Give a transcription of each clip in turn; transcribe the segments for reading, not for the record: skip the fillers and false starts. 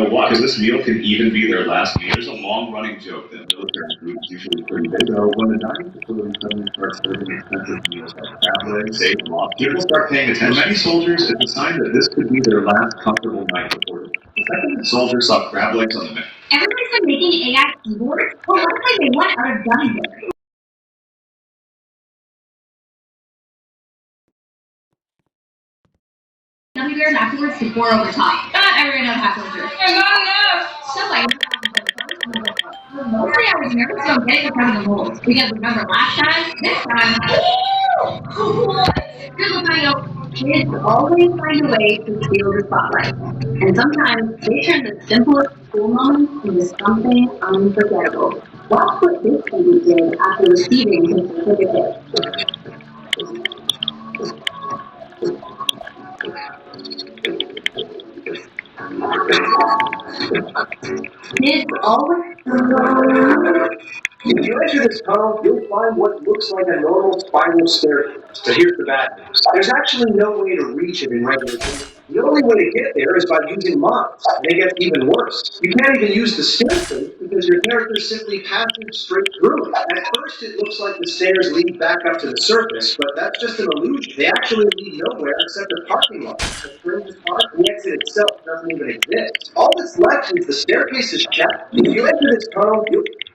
know why? Because this meal can even be their last meal. There's a long-running joke that military food is usually pretty big. So when the dining facility suddenly starts serving expensive meals like crab legs, steak, lobster, people start paying attention. For many soldiers, it's a sign that this could be their last comfortable night before the second the soldiers saw crab legs on the menu. Everyone's been making AI keyboards. Well, luckily they went out of done there. Everywhere afterwards to pour over top. Not everyone knows afterwards. Not enough. So mostly I was nervous about getting in front of the mold. Because remember last time, this time, here's what I know. Kids always find a way to steal the spotlight. And sometimes they turn the simplest school moments into something unforgettable. Watch what this baby did after receiving his certificate. Kids always. If you enter this tunnel, you'll find what looks like a normal spiral staircase. But here's the bad news. There's actually no way to reach it in regular terms. The only way to get there is by using mods, and it gets even worse. You can't even use the staircase because your character simply passes straight through it. At first, it looks like the stairs lead back up to the surface, but that's just an illusion. They actually lead nowhere except a parking lot. The strangest part, the exit itself doesn't even exist. All that's left is the staircase is shut. If you enter this tunnel,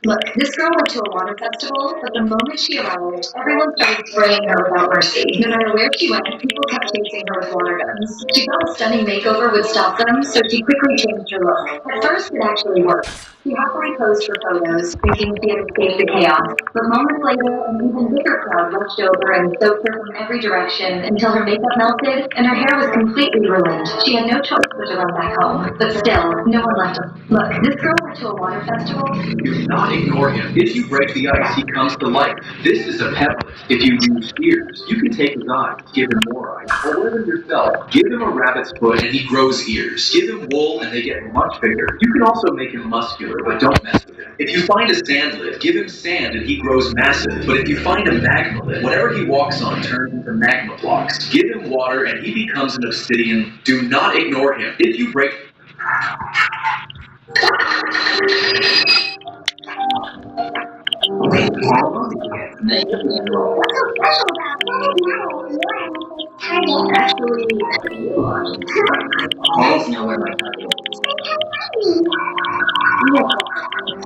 Look, this girl went to a water festival, but the moment she arrived, everyone started spraying her without mercy. No matter where she went, people kept chasing her with water guns. She thought a stunning makeover would stop them, so she quickly changed her look. At first, it actually worked. She happily posed for photos, thinking she had escaped the chaos. But moments later, an even bigger crowd rushed over and soaked her from every direction until her makeup melted and her hair was completely ruined. She had no choice but to run back home. But still, no one left her. Look, this girl went to a water festival. Do not ignore him. If you break the ice, he comes to life. This is a pet list. If you use ears, you can take his eyes, give him more eyes. Or live him yourself. Give him a rabbit's foot and he grows ears. Give him wool and they get much bigger. You can also make him muscular, but don't mess with him. If you find a sand lid, give him sand and he grows massive. But if you find a magma lid, whatever he walks on turns into magma blocks. Give him water and he becomes an obsidian. Do not ignore him. If you break... What's so special about Actually, I always know where my target is.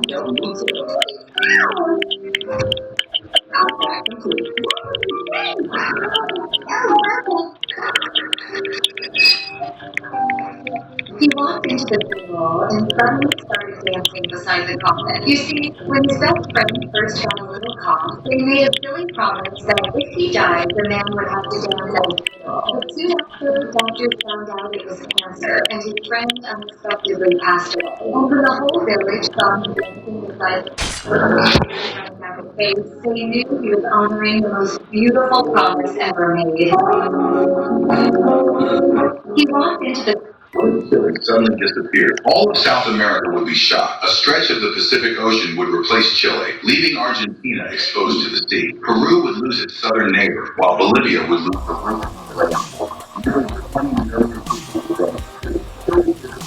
Don't need to. He walked into the funeral and suddenly started dancing beside the coffin. You see, when his best friend first got a little cough, they made a silly promise that if he died, the man would have to dance at his funeral. But soon after, doctors found out it was cancer, and his friend unexpectedly passed away. And when the whole village saw him dancing beside the face, they knew he was honoring the most beautiful promise ever made. He walked into the Chile suddenly disappeared. All of South America would be shocked. A stretch of the Pacific Ocean would replace Chile, leaving Argentina exposed to the sea. Peru would lose its southern neighbor, while Bolivia would lose the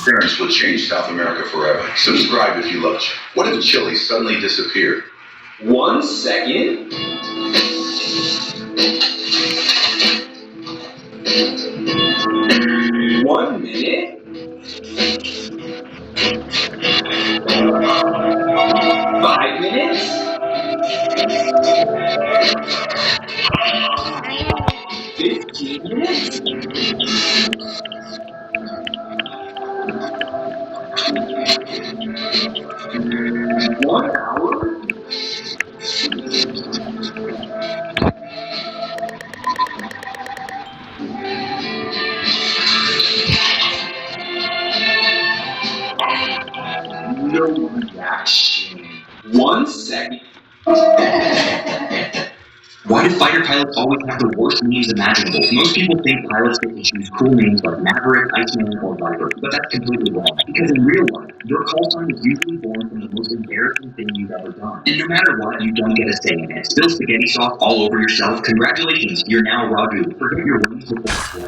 Parents would change South America forever. Subscribe if you love Chile. What if Chile suddenly disappeared? 1 second. One minute. 5 minutes. 15 minutes. 1 hour. No reaction. 1 second. Why do fighter pilots always have the worst names imaginable? Most people think pilots get to choose cool names like Maverick, Iceman, or Viper, but that's completely wrong. Because in real life, your call sign is usually born from the most embarrassing thing you've ever done. And no matter what, you don't get a say in it. Spill spaghetti sauce all over yourself? Congratulations, you're now Raghu. Forget your wings before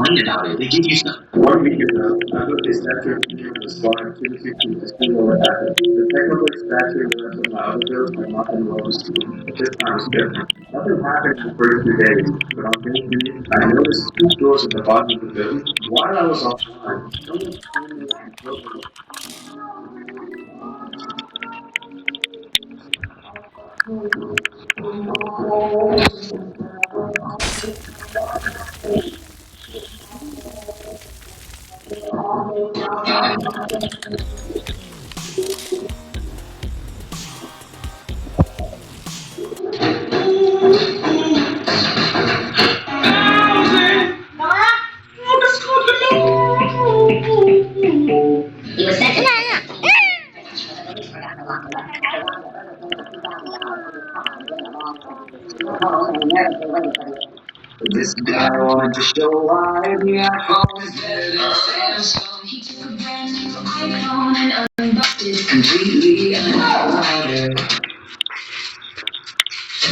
complain about it. They give you some. 1 week ago, I put a statue of you in the spot in Tennessee to see what happened. The technical statue and the rest of my other bills have not been well received, but this time is different. Nothing happened in the first 2 days, but on day 3, I noticed 2 doors at the bottom of the building. While I was offline, someone came in and broke them. He was sent to This guy wanted to show why the iPhone is better than Samsung. He took a brand new iPhone and unboxed it. Completely unbothered.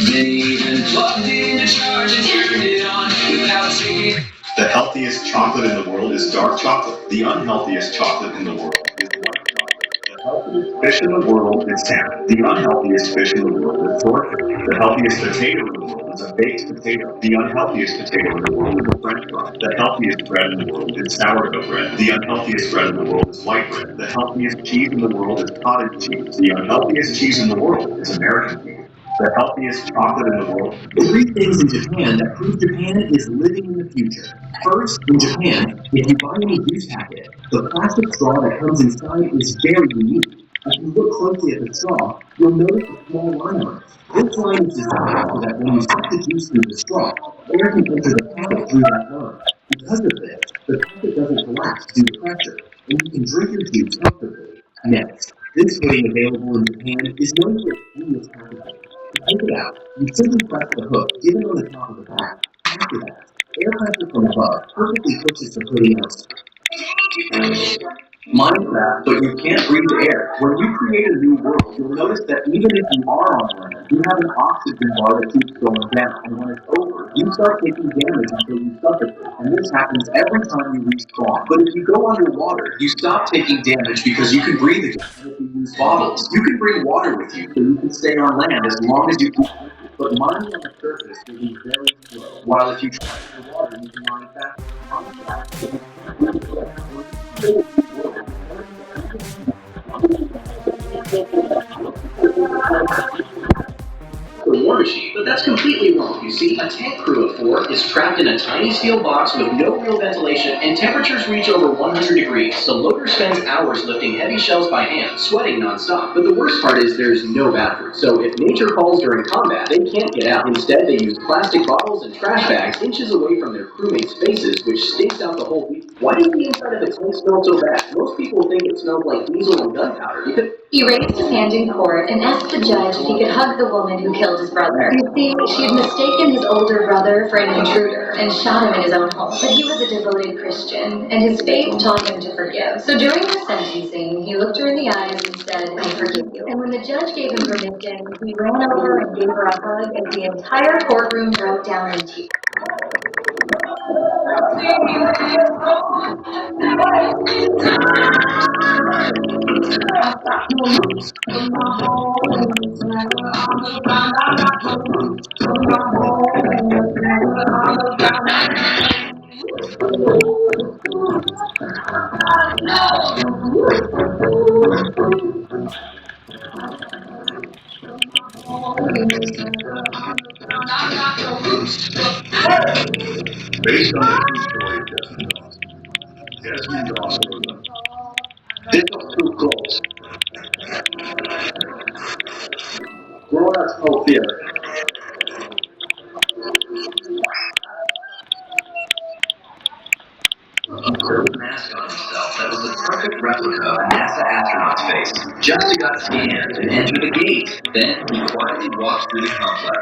They even plugged in the charge and turned it on without seeing. The healthiest chocolate in the world is dark chocolate. The unhealthiest chocolate in the world is white chocolate. The healthiest fish in the world is salmon. The unhealthiest fish in the world is swordfish. The healthiest potato in the world is a baked potato. The unhealthiest potato in the world is a French fry. The healthiest bread in the world is sourdough bread. The unhealthiest bread in the world is white bread. The healthiest cheese in the world is cottage cheese. The unhealthiest cheese in the world is American cheese. The healthiest chocolate in the world. 3 things in Japan that prove Japan is living in the future. First, in Japan, if you buy any juice packet, the plastic straw that comes inside is very unique. If you look closely at the straw, you'll notice a small line on it. This line is designed so that when you suck the juice through the straw, air can enter the packet through that line. Because of this, the packet doesn't collapse due to pressure, and you can drink your juice comfortably. Next, this pudding available in Japan is known for its genius packaging. To take it out, you simply press the hook given on the top of the pack. After that, air pressure from above perfectly pushes the pudding out. Minecraft, but you can't breathe air. When you create a new world, you'll notice that even if you are on land, you have an oxygen bar that keeps going down. And when it's over, you start taking damage until you suffocate. And this happens every time you reach spawn. But if you go underwater, you stop taking damage because you can breathe again. And if you use bottles, you can bring water with you so you can stay on land as long as you can. But mining on the surface will be very slow. While if you try the water, you can mine faster. On the track, The war machine, but that's completely wrong. You see, a tank crew of 4 is trapped in a tiny steel box with no real ventilation, and temperatures reach over 100 degrees, so Loader spends hours lifting heavy shells by hand, sweating non-stop. But the worst part is there's no bathroom, so if nature calls during combat, they can't get out. Instead, they use plastic bottles and trash bags inches away from their crewmates' faces, which stinks out the whole week. Why does the inside of the tank smell so bad? Most people think it smells like diesel and gunpowder, because He raised his hand in court and asked the judge if he could hug the woman who killed his brother. You see, she had mistaken his older brother for an intruder and shot him in his own home. But he was a devoted Christian, and his faith taught him to forgive. So during the sentencing, he looked her in the eyes and said, "I forgive you." And when the judge gave him permission, he ran over and gave her a hug as the entire courtroom broke down in tears. Based on the true story of Desmond Doss. Desmond Doss wrote them. This was too close. Grown ups no fear. He put a mask on himself that was a perfect replica of a NASA astronaut's face, just got scanned and entered the gate. Then he quietly walked through the complex,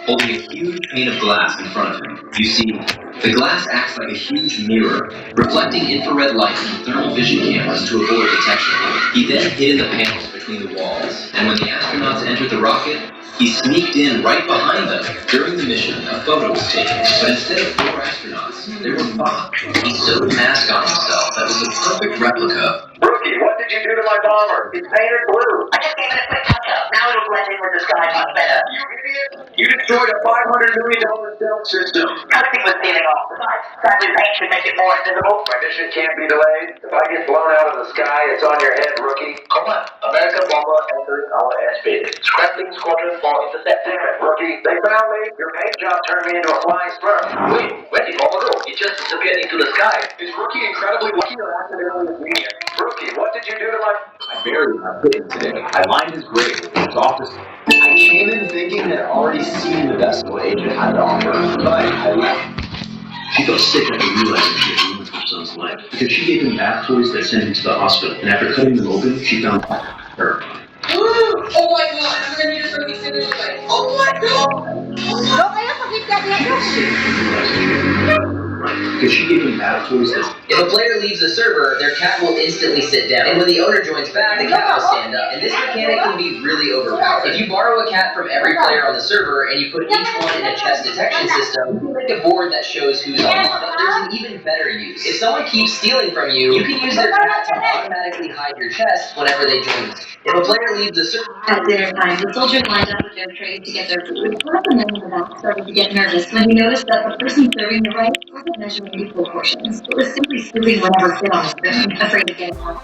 holding a huge pane of glass in front of him. You see, the glass acts like a huge mirror, reflecting infrared light from thermal vision cameras to avoid detection. He then hid in the panels between the walls, and when the astronauts entered the rocket, He sneaked in right behind them. During the mission, a photo was taken, but instead of 4 astronauts, there were 5. He sewed a mask on himself that was a perfect replica. Rookie, what did you do to my bomber? It's painted blue. I just gave it a quick touch-up. Now it'll blend in with the sky much better. You idiot! You destroyed a $500 million stealth system. Everything was peeling off. Besides, sadly, paint should make it more invisible. My mission can't be delayed. If I get blown out of the sky, it's on your head, rookie. Come on, American bomber entering our airspace. Scrapping squadron for intercepting. Damn it, rookie. They found me. Your paint job turned me into a flying sperm. Wait, where did bomber go? It just disappeared into the sky. Is Rookie incredibly lucky or accidentally a genius? Rookie, what did you do to my... I buried my kitten today. I lined his grave with his office. I came in thinking that I'd already seen the best what Agent had to offer, but I left. She felt sick after realizing she had ruined her son's life, because she gave him bath toys that sent him to the hospital, and after cutting them open, she found her. Oh my god, I'm gonna need a Sophie signature today. Oh my god! No kaya sakit ka din. Because she gave him bath toys that... If a player leaves the server, their cat will instantly sit down. And when the owner joins back, the cat will stand up. And this mechanic can be really overpowered. If you borrow a cat from every player on the server and you put each one in a chest detection system, you can make a board that shows who's online. But there's an even better use. If someone keeps stealing from you, you can use their cat to automatically hide your chest whenever they join. If a player leaves the server... At dinner time, the soldiers lined up with their trays to get their food. One of the men in the back started to get nervous when he noticed that the person serving the rice wasn't measuring equal portions. It was simply scooping whatever fit on his spoon, afraid of getting hurt.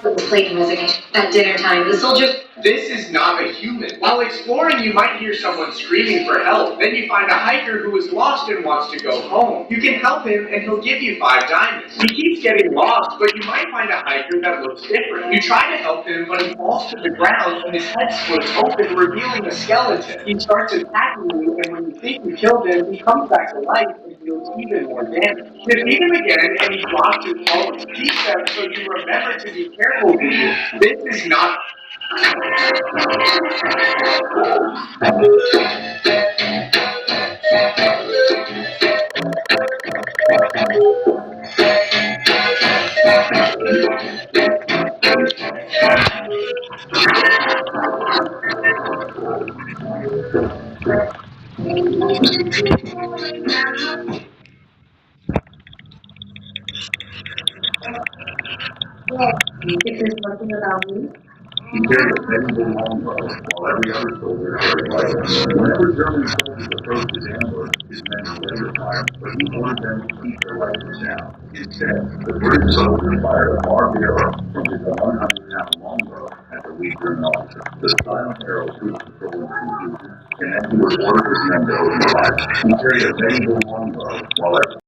The plate resignation. At dinner time, the soldiers... This is not a human. While exploring, you might hear someone screaming for help. Then you find a hiker who is lost and wants to go home. You can help him and he'll give you 5 diamonds. He keeps getting lost, but you might find a hiker that looks different. You try to help him, but he falls to the ground and his head splits open, revealing a skeleton. He starts attacking you, and when you think you killed him, he comes back to life and deals even more damage. Defeat him again, and he drops his phone. Keep them so you remember to be careful with you. This is not... If there's nothing about me, He carried a bendable longbow, while every other soldier carried rifles. Whenever German soldiers approached his ambush, his men later fired, but he wanted them to keep their rifles down. Instead, the British soldier fired a barbed arrow from his 100-pound longbow at the weak German officer. The silent arrow proved control into confusion, and then he was ordered to send over the fire. He carried a bendable longbow, while every